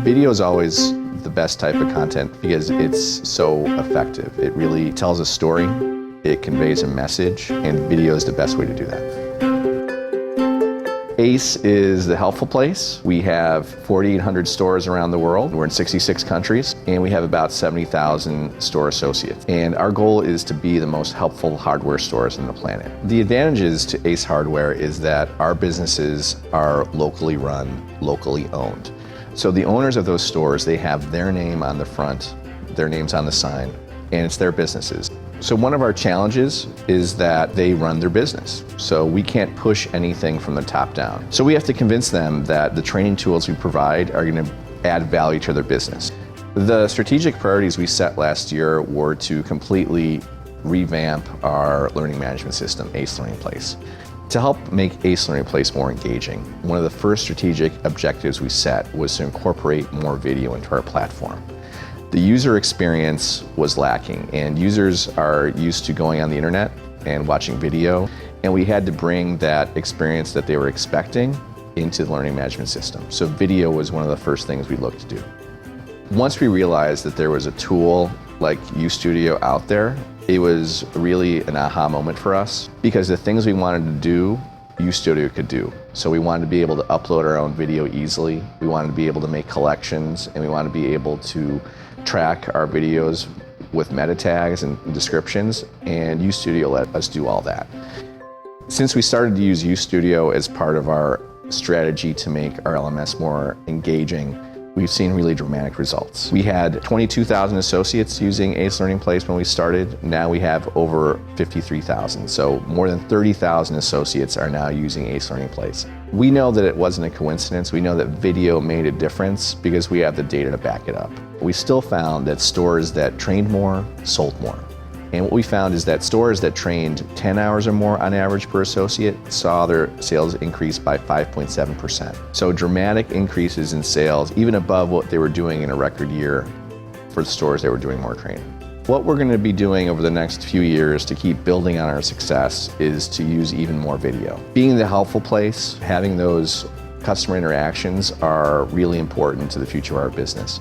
Video is always the best type of content because it's so effective. It really tells a story, it conveys a message, and video is the best way to do that. Ace is the helpful place. We have 4,800 stores around the world. We're in 66 countries, and we have about 70,000 store associates. And our goal is to be the most helpful hardware stores on the planet. The advantages to Ace Hardware is that our businesses are locally run, locally owned. So the owners of those stores, they have their name on the front, their names on the sign, and it's their businesses. So one of our challenges is that they run their business. So we can't push anything from the top down. So we have to convince them that the training tools we provide are going to add value to their business. The strategic priorities we set last year were to completely revamp our learning management system, Ace Learning Place. To help make Ace Learning Place more engaging, one of the first strategic objectives we set was to incorporate more video into our platform. The user experience was lacking, and users are used to going on the internet and watching video, and we had to bring that experience that they were expecting into the learning management system. So video was one of the first things we looked to do. Once we realized that there was a tool like uStudio out there, it was really an aha moment for us because the things we wanted to do, uStudio could do. So we wanted to be able to upload our own video easily, we wanted to be able to make collections, and we wanted to be able to track our videos with meta tags and descriptions, and uStudio let us do all that. Since we started to use uStudio as part of our strategy to make our LMS more engaging, we've seen really dramatic results. We had 22,000 associates using Ace Learning Place when we started. Now we have over 53,000. So more than 30,000 associates are now using Ace Learning Place. We know that it wasn't a coincidence. We know that video made a difference because we have the data to back it up. We still found that stores that trained more sold more. And what we found is that stores that trained 10 hours or more on average per associate saw their sales increase by 5.7%. So dramatic increases in sales, even above what they were doing in a record year for the stores that were doing more training. What we're going to be doing over the next few years to keep building on our success is to use even more video. Being the helpful place, having those customer interactions are really important to the future of our business.